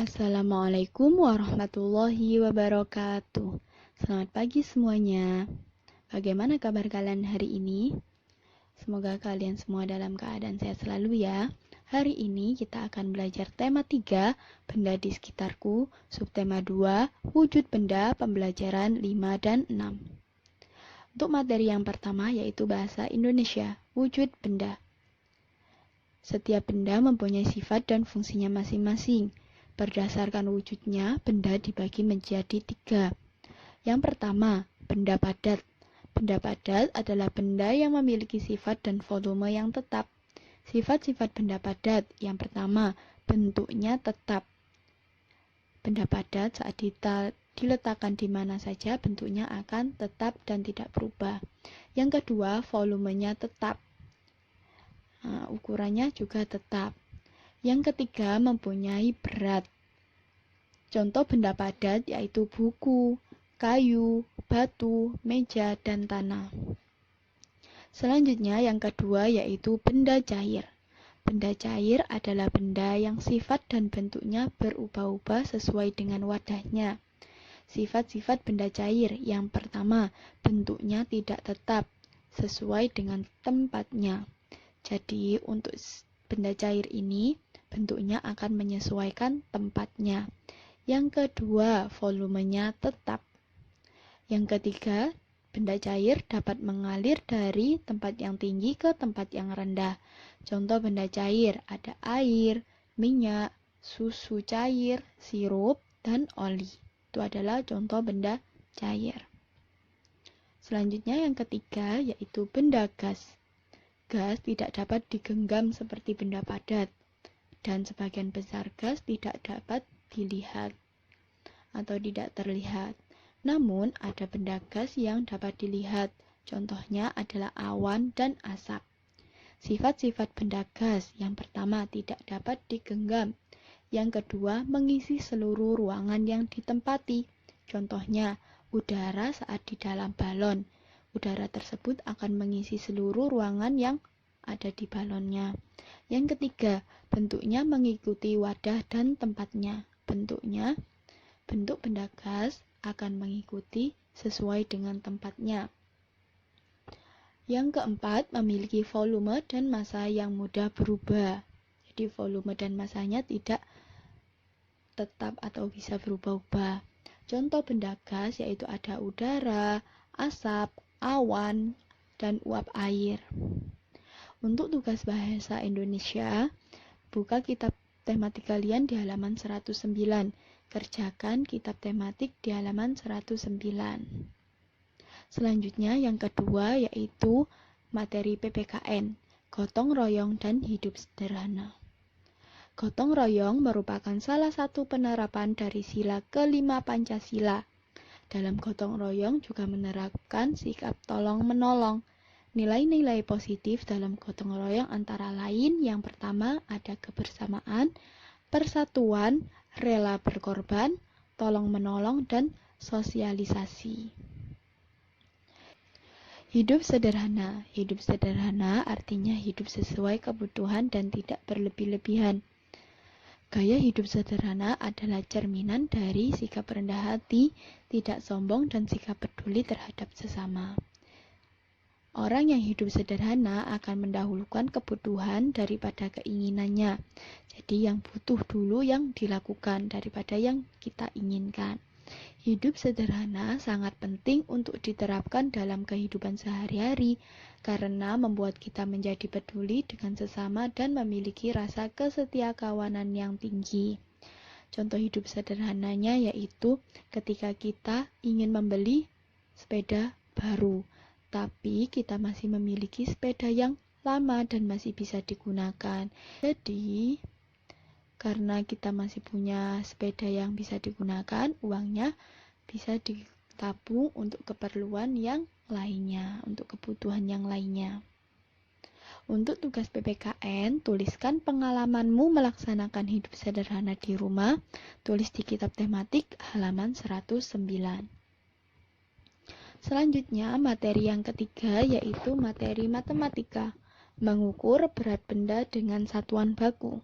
Assalamualaikum warahmatullahi wabarakatuh. Selamat pagi semuanya. Bagaimana kabar kalian hari ini? Semoga kalian semua dalam keadaan sehat selalu ya. Hari ini kita akan belajar tema 3, benda di sekitarku, subtema 2, wujud benda, pembelajaran 5 dan 6. Untuk materi yang pertama yaitu bahasa Indonesia, wujud benda. Setiap benda mempunyai sifat dan fungsinya masing-masing. Berdasarkan wujudnya, benda dibagi menjadi 3. Yang pertama, benda padat. Benda padat adalah benda yang memiliki sifat dan volume yang tetap. Sifat-sifat benda padat. Yang pertama, bentuknya tetap. Benda padat saat diletakkan di mana saja bentuknya akan tetap dan tidak berubah. Yang kedua, volumenya tetap. Ukurannya juga tetap. Yang ketiga, mempunyai berat. Contoh benda padat yaitu buku, kayu, batu, meja, dan tanah. Selanjutnya yang kedua yaitu benda cair. Benda cair adalah benda yang sifat dan bentuknya berubah-ubah sesuai dengan wadahnya. Sifat-sifat benda cair yang pertama, bentuknya tidak tetap sesuai dengan tempatnya. Jadi untuk benda cair ini bentuknya akan menyesuaikan tempatnya. Yang kedua, volumenya tetap. Yang ketiga, benda cair dapat mengalir dari tempat yang tinggi ke tempat yang rendah. Contoh benda cair ada air, minyak, susu cair, sirup, dan oli. Itu adalah contoh benda cair. Selanjutnya yang ketiga yaitu benda gas. Gas tidak dapat digenggam seperti benda padat. Dan sebagian besar gas tidak dapat dilihat atau tidak terlihat. Namun, ada benda gas yang dapat dilihat. Contohnya adalah awan dan asap. Sifat-sifat benda gas yang pertama tidak dapat digenggam. Yang kedua, mengisi seluruh ruangan yang ditempati. Contohnya, udara saat di dalam balon. Udara tersebut akan mengisi seluruh ruangan yang ada di balonnya. Yang ketiga, bentuknya mengikuti wadah dan tempatnya. Bentuk benda gas akan mengikuti sesuai dengan tempatnya. Yang keempat, memiliki volume dan massa yang mudah berubah. Jadi volume dan massanya tidak tetap atau bisa berubah-ubah. Contoh benda gas yaitu ada udara, asap, awan, dan uap air. Untuk tugas bahasa Indonesia, buka kitab tematik kalian di halaman 109. Kerjakan kitab tematik di halaman 109. Selanjutnya yang kedua yaitu materi PPKN, gotong royong dan hidup sederhana. Gotong royong merupakan salah satu penerapan dari sila kelima Pancasila. Dalam gotong royong juga menerapkan sikap tolong-menolong. Nilai-nilai positif dalam gotong royong antara lain yang pertama ada kebersamaan, persatuan, rela berkorban, tolong-menolong, dan sosialisasi. Hidup sederhana. Hidup sederhana artinya hidup sesuai kebutuhan dan tidak berlebih-lebihan. Gaya hidup sederhana adalah cerminan dari sikap rendah hati, tidak sombong, dan sikap peduli terhadap sesama. Orang yang hidup sederhana akan mendahulukan kebutuhan daripada keinginannya. Jadi yang butuh dulu yang dilakukan daripada yang kita inginkan. Hidup sederhana sangat penting untuk diterapkan dalam kehidupan sehari-hari karena membuat kita menjadi peduli dengan sesama dan memiliki rasa kesetiakawanan yang tinggi. Contoh hidup sederhananya yaitu ketika kita ingin membeli sepeda baru, tapi kita masih memiliki sepeda yang lama dan masih bisa digunakan. Jadi, karena kita masih punya sepeda yang bisa digunakan, uangnya bisa ditabung untuk keperluan yang lainnya, untuk kebutuhan yang lainnya. Untuk tugas PPKN, tuliskan pengalamanmu melaksanakan hidup sederhana di rumah, tulis di kitab tematik halaman 109. Selanjutnya, materi yang ketiga yaitu materi matematika, mengukur berat benda dengan satuan baku.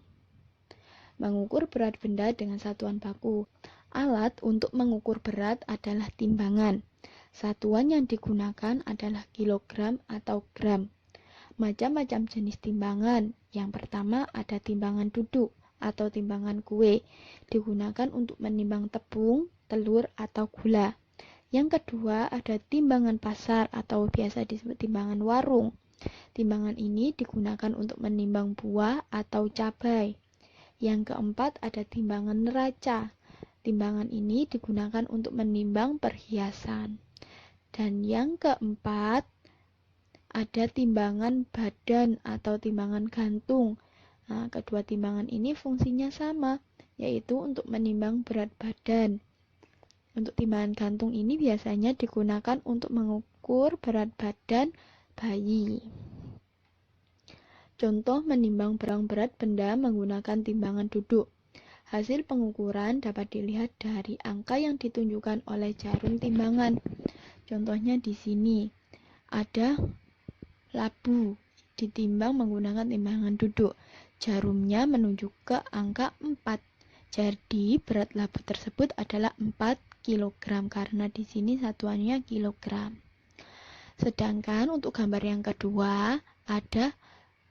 Mengukur berat benda dengan satuan baku. Alat untuk mengukur berat adalah timbangan. Satuan yang digunakan adalah kilogram atau gram. Macam-macam jenis timbangan. Yang pertama ada timbangan duduk atau timbangan kue. Digunakan untuk menimbang tepung, telur, atau gula. Yang kedua ada timbangan pasar atau biasa disebut timbangan warung. Timbangan ini digunakan untuk menimbang buah atau cabai. Yang keempat ada timbangan neraca. Timbangan ini digunakan untuk menimbang perhiasan. Dan yang keempat ada timbangan badan atau timbangan gantung. Nah, kedua timbangan ini fungsinya sama, yaitu untuk menimbang berat badan. Untuk timbangan gantung ini biasanya digunakan untuk mengukur berat badan bayi. Contoh menimbang barang berat benda menggunakan timbangan duduk. Hasil pengukuran dapat dilihat dari angka yang ditunjukkan oleh jarum timbangan. Contohnya di sini ada labu ditimbang menggunakan timbangan duduk. Jarumnya menunjuk ke angka 4. Jadi berat labu tersebut adalah 4 kg karena di sini satuannya kilogram. Sedangkan untuk gambar yang kedua ada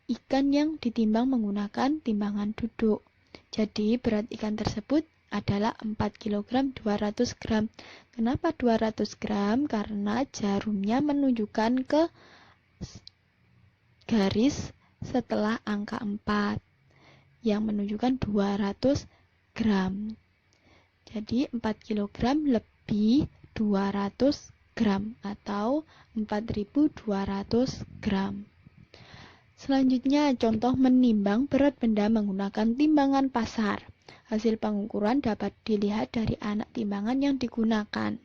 ikan yang ditimbang menggunakan timbangan duduk. Jadi berat ikan tersebut adalah 4 kg 200 gram. Kenapa 200 gram? Karena jarumnya menunjukkan ke garis setelah angka 4 yang menunjukkan 200 gram. Jadi 4 kg lebih 200 gram atau 4.200 gram. Selanjutnya, contoh menimbang berat benda menggunakan timbangan pasar. Hasil pengukuran dapat dilihat dari anak timbangan yang digunakan.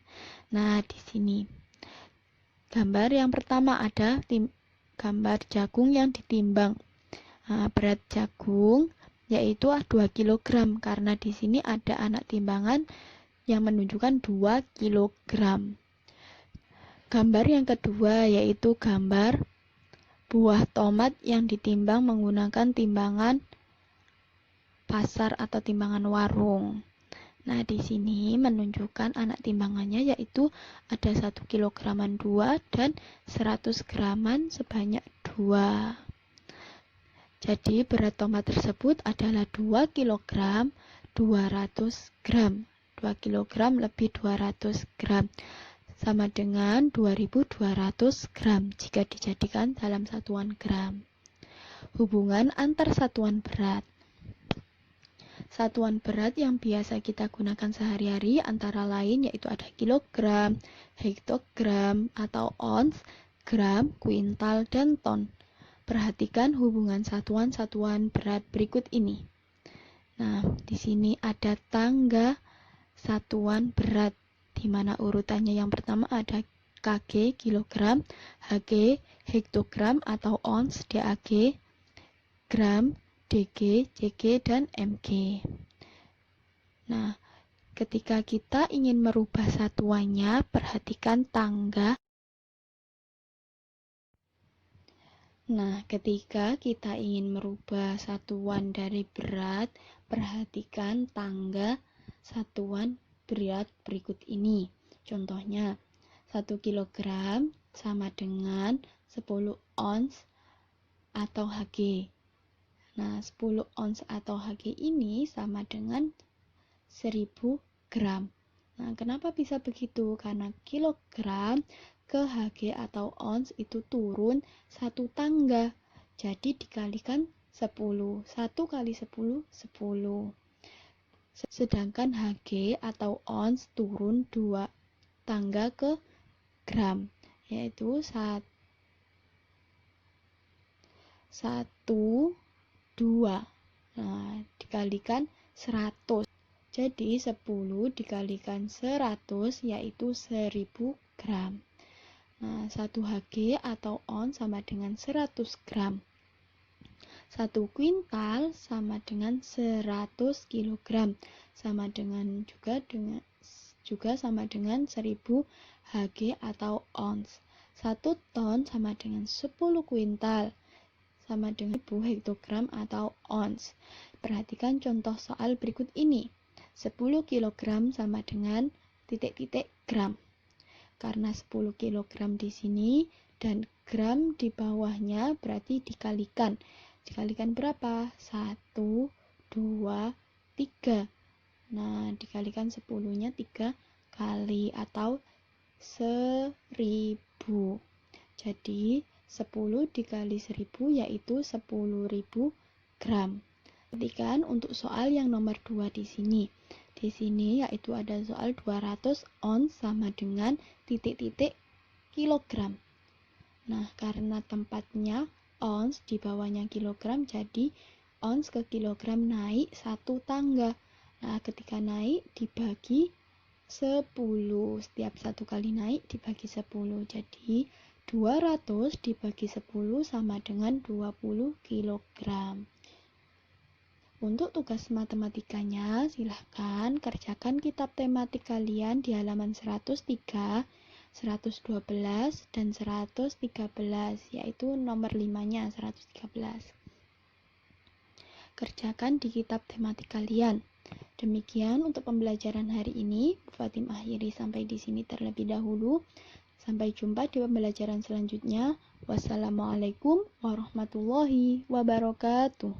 Nah, di sini. Gambar yang pertama ada gambar jagung yang ditimbang. Nah, berat jagung yaitu 2 kg karena di sini ada anak timbangan yang menunjukkan 2 kg. Gambar yang kedua yaitu gambar buah tomat yang ditimbang menggunakan timbangan pasar atau timbangan warung. Nah, di sini menunjukkan anak timbangannya yaitu ada 1 kilograman 2 dan 100 graman sebanyak 2. Jadi berat tomat tersebut adalah 2 kg 200 gram. 2 kg lebih 200 gram. Sama dengan 2200 gram jika dijadikan dalam satuan gram. Hubungan antar satuan berat. Satuan berat yang biasa kita gunakan sehari-hari antara lain yaitu ada kilogram, hektogram atau ons, gram, kuintal, dan ton. Perhatikan hubungan satuan-satuan berat berikut ini. Nah, di sini ada tangga satuan berat di mana urutannya yang pertama ada kg, kilogram, hg, hektogram atau ons, dag, gram, dg, cg, dan mg. Nah, ketika kita ingin merubah satuannya, perhatikan tangga. Nah, ketika kita ingin merubah satuan dari berat, perhatikan tangga satuan berat berikut ini. Contohnya, 1 kg sama dengan 10 ons atau Hg. Nah, 10 ons atau Hg ini sama dengan 1000 gram. Nah, kenapa bisa begitu? Karena kilogram ke Hg atau ons itu turun 1 tangga. Jadi dikalikan 10. 1 kali 10, 10. Sedangkan Hg atau ons turun 2 tangga ke gram, yaitu 1, 2. Nah, dikalikan 100. Jadi 10 dikalikan 100 yaitu 1000 gram. Nah, 1 Hg atau ons sama dengan 100 gram. 1 kuintal sama dengan 100 kg. Sama dengan juga sama dengan 1000 Hg atau ons. 1 ton sama dengan 10 kuintal sama dengan 1000 hektogram atau ons. perhatikan contoh soal berikut ini. 10 kg sama dengan titik-titik gram. Karena 10 kg di sini dan gram di bawahnya berarti dikalikan. Dikalikan berapa? 1, 2, 3. Nah, dikalikan 10-nya 3 kali atau 1000. Jadi 10 dikali 1000 yaitu 10.000 gram. Perhatikan untuk soal yang nomor 2 di sini. Di sini yaitu ada soal 200 ons sama dengan titik-titik kilogram. Nah, karena tempatnya ons di bawahnya kilogram, jadi ons ke kilogram naik 1 tangga. Nah, ketika naik dibagi 10. Setiap 1 kali naik dibagi 10. Jadi 200 dibagi 10 sama dengan 20 kilogram. Untuk tugas matematikanya, silahkan kerjakan kitab tematik kalian di halaman 103, 112, dan 113, yaitu nomor 5-nya 113. Kerjakan di kitab tematik kalian. Demikian untuk pembelajaran hari ini. Bu Fatim akhiri sampai di sini terlebih dahulu. Sampai jumpa di pembelajaran selanjutnya. Wassalamualaikum warahmatullahi wabarakatuh.